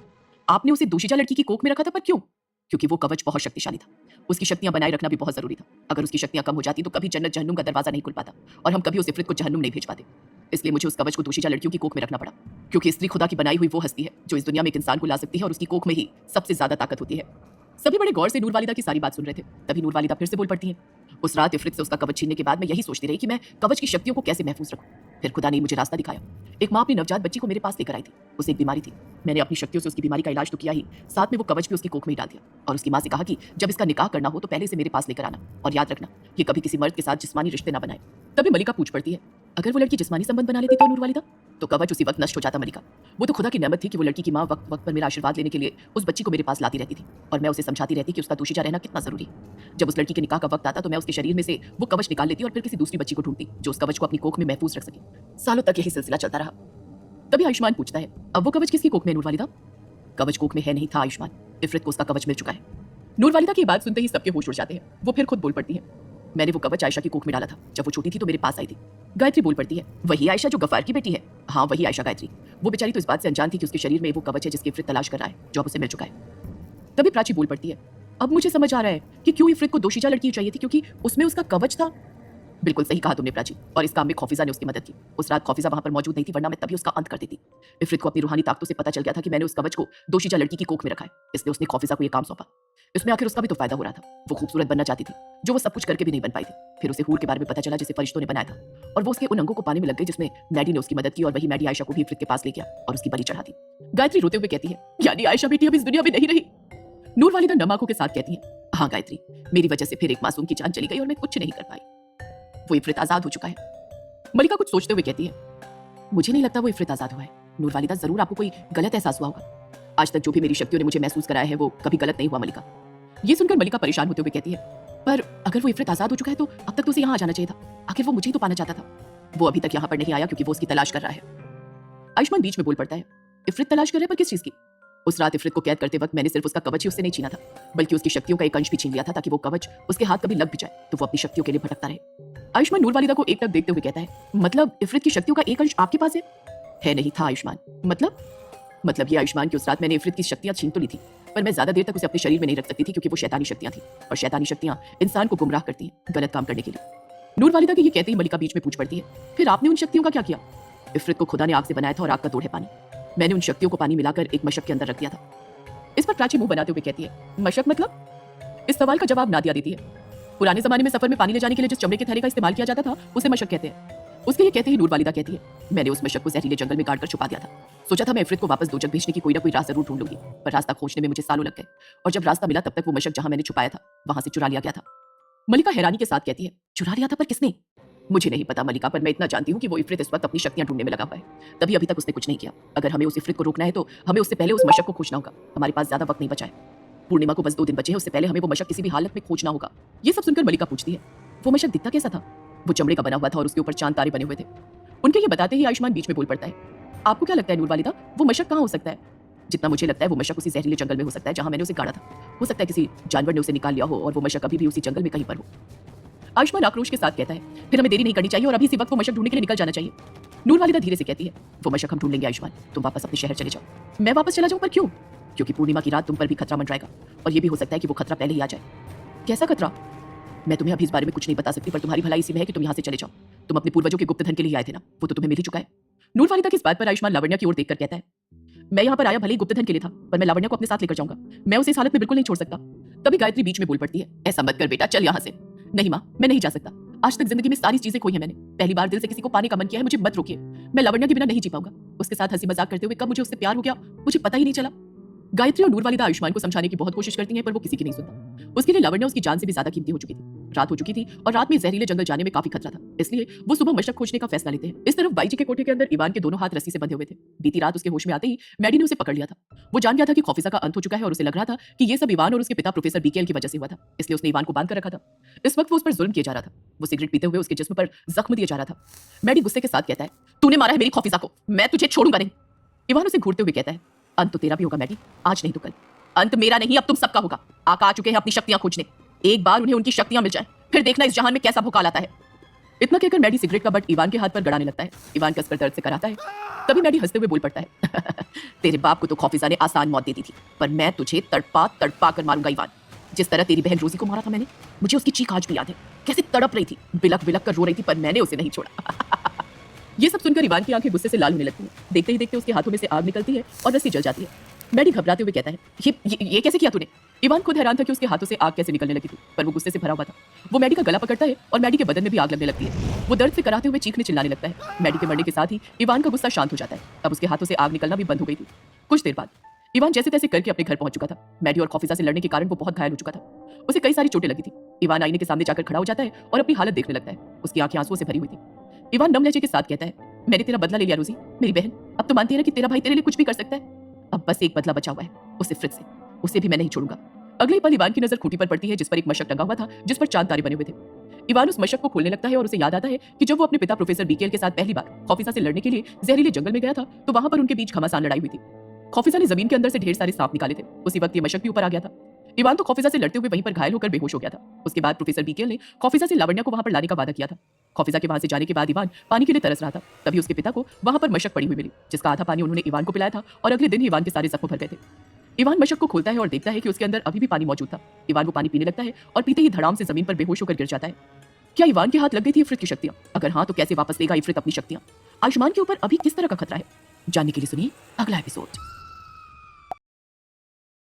आपने उसे दोशीजा लड़की की कोख में रखा था, पर क्यों? क्योंकि वो कवच बहुत शक्तिशाली था। उसकी शक्तियां बनाए रखना भी बहुत जरूरी था। अगर उसकी शक्तियां कम हो जाती तो कभी जन्नत जहन्नुम का दरवाजा नहीं खुल पाता, और हम कभी उस इफरित को जहन्नुम नहीं भेज पाते। इसलिए मुझे उस कवच को दोशीजा लड़कियों की कोख में रखना पड़ा, क्योंकि स्त्री खुदा की बनाई हुई वो हस्ती है जो इस दुनिया में एक इंसान को ला सकती है, और उसकी कोख में ही सबसे ज्यादा ताकत होती है। सभी बड़े गौर से नूर वालिदा की सारी बात सुन रहे थे। तभी नूर वालिदा फिर से बोल पड़ती है, उस रात इफरित से उसका कवच छीनने के बाद मैं यही सोचती रही कि मैं कवच की शक्तियों को कैसे महफूज रखूं। फिर खुदा ने मुझे रास्ता दिखाया। एक माँ अपनी नवजात बच्ची को मेरे पास लेकर आई थी। उसे एक बीमारी थी। मैंने अपनी शक्तियों से उसकी बीमारी का इलाज तो किया ही, साथ में वो कवच भी उसकी कोख में ही डाल दिया, और उसकी माँ से कहा कि जब इसका निकाह करना हो तो पहले से मेरे पास लेकर आना, और याद रखना ये कभी किसी मर्द के साथ जिस्मानी रिश्ते ना बनाए। तभी मलिका पूछ पड़ती है, अगर वो लड़की जिस्मानी संबंध बना लेती तो नूर वालिदा? तो कवच उसी वक्त नष्ट हो जाता मलिका। वो तो खुदा की नेमत थी कि वो लड़की की माँ वक्त वक्त पर मेरा आशीर्वाद लेने के लिए उस बच्ची को मेरे पास लाती रहती थी, और मैं उसे समझाती रहती कि उसका दोषीजा रहना कितना जरूरी है। जब उस लड़की के निकाह का वक्त आता तो मैं उसके शरीर में से वो कवच निकाल लेती और फिर किसी दूसरी बच्ची को ढूंढती जो उस कवच को अपनी कोख में महफूज रख सके। सालों तक यही सिलसिला चलता रहा। तभी आयुष्मान पूछता है, अब वो कवच किसकी कोख में नूर वालिदा? कवच कोख में है नहीं था आयुष्मान, इफरित को उसका कवच मिल चुका है। नूर वालिदा की बात सुनते ही सबके होश उड़ जाते हैं। वो फिर खुद बोल पड़ती है, मैंने वो कवच आयशा की कोख में डाला था। जब वो छोटी थी तो मेरे पास आई थी। गायत्री बोल पड़ती है, वही आयशा जो गफ्फार की बेटी है? हाँ वही आयशा गायत्री। वो बेचारी तो इस बात से अनजान थी कि उसके शरीर में वो कवच है जिसकी इफरित तलाश कर रहा है, जो अब उसे मिल चुका है। तभी प्राची बोल पड़ती है, अब मुझे समझ आ रहा है कि क्यों इफरित को दोशीजा लड़की चाहिए थी, क्योंकि उसमें उसका कवच था। बिल्कुल सही कहा तुमने प्राची, और इस काम में खौफिजा ने उसकी मदद की। उस रात खौफिजा वहां पर मौजूद नहीं थी, वरना मैं तभी उसका अंत कर देती। इफरित को अपनी रूहानी ताकतों से पता चल गया था कि मैंने उस कवच को दोशीजा लड़की की कोख में रखा है, इसलिए उसने खौफिजा को यह काम सौंपा। इसमें आखिर उसका भी तो फायदा हो रहा था। वो खूबसूरत बनना चाहती थी, जो वो सब कुछ करके भी नहीं बन पाई थी। फिर उसे हूर के बारे में पता चला जिसे फरिश्तों ने बनाया था, और वो उसके उन अंगों को पाने में लग गई जिसमें मैडी ने उसकी मदद की, और वही मैडी आयशा को भी इफरित के पास ले गया और उसकी बलि चढ़ा दी। गायत्री रोते हुए कहती है, यानी आयशा बेटी अब इस दुनिया में नहीं रही? नूर वालिदा नम आंखों के साथ कहती है, हाँ गायत्री, मेरी वजह से फिर एक मासूम की जान चली गई और मैं कुछ नहीं कर पाई। वो इफरित आजाद हो चुका है। मलिका कुछ सोचते हुए कहती है, मुझे नहीं लगता वो इफरित आजाद हुआ है। नूर वालिदा, जरूर आपको कोई गलत एहसास हुआ होगा। आज तक जो भी मेरी शक्तियों ने मुझे महसूस कराया है वो कभी गलत नहीं हुआ मलिका। ये सुनकर मलिका परेशान होते हुए कहती है, पर अगर वो इफरित आजाद हो चुका है तो अब तक तो उसे यहाँ आ जाना चाहिए था। आखिर वो मुझे ही तो पाना चाहता था। वो अभी तक यहाँ पर नहीं आया क्योंकि वो उसकी तलाश कर रहा है। आयुष्मान बीच में बोल पड़ता है, इफरित तलाश कर रहे पर किस चीज की? उस रात इफरित को कैद करते वक्त मैंने सिर्फ उसका कवच ही उससे नहीं छीना था, बल्कि उसकी शक्तियों का एक अंश भी छीन लिया था, ताकि वो कवच उसके हाथ कभी लग भी जाए तो वो अपनी शक्तियों के लिए भटकता रहे। आयुष्मान नूर वालिदा को एकटक देखते हुए कहता है, मतलब इफरित की शक्तियों का एक अंश आपके पास है? नहीं था आयुष्मान। मतलब ये आयुष्मान की उस रात मैंने इफरित की शक्तियां छीन तो ली थी, पर मैं ज्यादा देर तक उसे अपने शरीर में नहीं रख सकती थी, क्योंकि वो शैतानी शक्तियां थी, और शैतानी शक्तियां इंसान को गुमराह करती हैं गलत काम करने के लिए। नूर वालिदा के ये कहते ही मलिका बीच में पूछ पड़ती है, फिर आपने उन शक्तियों का क्या किया? इफरित को खुदा ने आग से बनाया था और आग का तोड़ है पानी। मैंने उन शक्तियों को पानी मिलाकर एक मशक के अंदर रख दिया था। इस पर प्राची मुंह बनाते हुए कहती है, मशक मतलब? इस सवाल का जवाब नादिया देती है, पुराने जमाने में सफर में पानी ले जाने के लिए जिस चमड़े के थैले का इस्तेमाल किया जाता था उसे मशक कहते हैं। उसके ये कहते ही नूर वालिदा कहती है, मैंने उस मशक को जहरीले जंगल में काटकर छुपा दिया था। सोचा था मैं इफरित को वापस दोजख भेजने की कोई ना कोई राह जरूर ढूंढ लूंगी, पर रास्ता खोजने में मुझे सालों लग गए, और जब रास्ता मिला तब तक वो मशक जहां मैंने छुपाया था वहां से चुरा लिया गया था। मलिका हैरानी के साथ कहती है, चुरा लिया था, पर किसने? मुझे नहीं पता मलिका, पर मैं इतना जानती हूँ कि वो इफरित इस वक्त अपनी शक्तियां ढूंढने में लगा हुआ है, तभी अभी तक उसने कुछ नहीं किया। अगर हमें उस इफरित को रोकना है तो हमें उससे पहले उस मशक को खोजना होगा। हमारे पास ज्यादा वक्त नहीं बचा है। पूर्णिमा को बस 2 दिन बचे हैं, उससे पहले हमें वो मशक किसी भी हालत में खोजना होगा। ये सब सुनकर मलिका पूछती है, वो मशक दिखता कैसा था? वो चमड़े का बना हुआ था और उसके ऊपर चांद तारे बने हुए थे। उनके ये बताते ही आयुष्मान बीच में बोल पड़ता है, आपको क्या लगता है नूर वालिदा, वो मशक कहाँ हो सकता है? जितना मुझे लगता है वो मशक उसी जहरीले जंगल में हो सकता है जहां मैंने उसे गाड़ा था। हो सकता है किसी जानवर ने उसे निकाल लिया हो और वो मशक अभी भी उसी जंगल में कहीं पर हो। आयुष्मान आक्रोश के साथ कहता है, फिर हमें देरी नहीं करनी चाहिए और अभी इसी वक्त वो मशक ढूंढने के लिए निकल जाना चाहिए। नूर वालिदा धीरे से कहती है, वो मशक हम ढूंढ लेंगे आयुष्मान, तुम वापस अपने शहर चले जाओ। मैं वापस चला जाऊं, पर क्यों? क्योंकि पूर्णिमा की रात तुम पर भी खतरा मंडराएगा, और ये भी हो सकता है कि वो खतरा पहले ही आ जाए। कैसा खतरा? मैं तुम्हें अभी इस बारे में कुछ नहीं बता सकती, पर तुम्हारी भलाई इसी में है कि तुम यहाँ से चले जाओ। तुम अपने पूर्वजों के गुप्त धन के लिए आए थे ना, वो तो तुम्हें मिल ही चुका है। नूर वालिदा की इस बात पर आयुष्मान लावण्या की ओर देखकर कहता है, मैं यहाँ पर आया भले ही गुप्तधन के लिए था, पर मैं लावण्या को अपने साथ लेकर जाऊंगा। मैं उसे इस हालत में बिल्कुल नहीं छोड़ सकता। तभी गायत्री बीच में बोल पड़ती है, ऐसा मत कर बेटा, चल यहाँ से। नहीं माँ, मैं नहीं जा सकता। आज तक जिंदगी में सारी चीजें खोई हैं मैंने। पहली बार दिल से किसी को पाने का मन किया है, मुझे मत रोकिए। मैं लावण्या के बिना नहीं जी पाऊंगा। उसके साथ हंसी मजाक करते हुए कब मुझे उससे प्यार हो गया मुझे पता ही नहीं चला। गायत्री और नूर वालिदा आयुष्मान को समझाने की बहुत कोशिश करती हैं, पर वो किसी की नहीं सुनता। उसके लिए लावण्या उसकी जान से भी ज्यादा कीमती हो चुकी थी। रात हो चुकी थी और रात में जहरीले जंगल जाने में काफी खतरा था, इसलिए वो सुबह मशक खोजने का फैसला लेते हैं। इस तरफ बाईजी के कोठे के अंदर इवान के दोनों हाथ रस्सी से बंधे हुए थे। बीती रात उसके होश में आते ही मैडी ने उसे पकड़ लिया था। वो जान गया था कि खौफिजा का अंत हो चुका है और उसे लग रहा था कि ये सब इवान और उसके पिता प्रोफेसर बीकेएल की वजह से हुआ था, इसलिए उसने इवान को बांध कर रखा था। इस वक्त वो उस पर जुल्म किया जा रहा था। वो सिगरेट पीते हुए उसके जिस्म पर जख्म दिया जा रहा था। मैडी गुस्से के साथ कहता है, तूने मारा है मेरी खौफिजा को, मैं तुझे छोड़ूंगा नहीं। इवान उसे घूरते हुए कहता है, अंत तो तेरा भी होगा मैडी, आज नहीं तो कल। अंत मेरा नहीं, अब तुम सबका होगा। आका आ चुके हैं अपनी शक्तियां खोजने। एक बार उन्हें उनकी शक्तियां मिल जाए, फिर देखना इस जहान में कैसा भूकाल आता है। इतना कहकर मैडी सिगरेट का बट इवान के हाथ पर गड़ाने लगता है। इवान कसकर दर्द से कराता है। तभी मैडी हंसते हुए बोल पड़ता है, तेरे बाप को तो खौफिजा ने आसान मौत दे दी थी, पर मैं तुझे तड़पा तड़पा कर मारूंगा इवान। जिस तरह तेरी बहन रोजी को मारा था मैंने, मुझे उसकी चीख आज भी याद है। कैसे तड़प रही थी, बिलक बिलक कर रो रही थी, पर मैंने उसे नहीं छोड़ा। ये सब सुनकर इवान की आंखें गुस्से से लाल होने लगती हैं। देखते ही देखते उसके हाथों में से आग निकलती है और रस्सी जल जाती है। मैडी घबराते हुए कहता है, ये कैसे किया तूने? इवान खुद हैरान था कि उसके हाथों से आग कैसे निकलने लगी थी, पर वो गुस्से से भरा हुआ था। वो मैडी का गला पकड़ता है और मैडी के बदन में भी आग लगने लगती है। वो दर्द से कराते हुए चीखने चिल्लाने लगता है। मैडी के मरने के साथ ही इवान का गुस्सा शांत हो जाता है। अब उसके हाथों से आग निकलना भी बंद हो गई थी। कुछ देर बाद इवान जैसे तैसे करके अपने घर पहुंच चुका था। मैडी और खौफिजा से लड़ने के कारण वो बहुत घायल हो चुका था। उसे कई सारी चोटें लगी थी। इवान आईने के सामने जाकर खड़ा हो जाता है और अपनी हालत देखने लगता है। उसकी आंखें आंसुओं से भरी हुई थी। इवान नम लहजे के साथ कहता है, मैंने तेरा बदला ले लिया रोजी, मेरी बहन। अब तो मानती है ना कि तेरा भाई तेरे लिए कुछ भी कर सकता है। अब बस एक बदला बचा हुआ है, उसे फ्रिज से। उसे भी मैं नहीं छोड़ूंगा। अगले पल इवान की नजर खूंटी पर पड़ती है, जिस पर एक मशक टंगा हुआ था, जिस पर चांद तारे बने हुए थे। इवान उस मशक को खोलने लगता है और उसे याद आता है कि जब वो अपने पिता प्रोफेसर बीकेएल के साथ पहली बार खौफिजा से लड़ने के लिए जहरीले जंगल में गया था, तो वहां पर उनके बीच घमासान लड़ाई हुई थी। खौफिजा ने जमीन के अंदर से ढेर सारे सांप निकाले थे। उसी वक्त ये मशक भी ऊपर आ गया था। इवान तो खौफिजा से लड़ते हुए वहीं पर घायल होकर बेहोश हो गया था। उसके बाद प्रोफेसर बीकेएल ने खौफिजा से लावण्या को वहां पर लाने का वादा किया था। खौफिजा के वहां से जाने के बाद इवान पानी के लिए तरस रहा था। तभी उसके पिता को वहां पर मशक पड़ी हुई मिली, जिसका आधा पानी उन्होंने इवान को पिलाया था और अगले दिन ही इवान के सारे जख्म भर गए थे। इवान मशक को खोलता है और देखता है कि उसके अंदर अभी भी पानी मौजूद था। इवान वो पानी पीने लगता है और पीते ही धड़ाम से जमीन पर बेहोश होकर गिर जाता है। क्या इवान के हाथ लग गई थी इफ्रित की शक्तियां? अगर हाँ, तो कैसे वापस लेगा इफ्रित अपनी शक्तियां? आयुष्मान के ऊपर अभी किस तरह का खतरा है? जानने के लिए सुनिए अगला एपिसोड।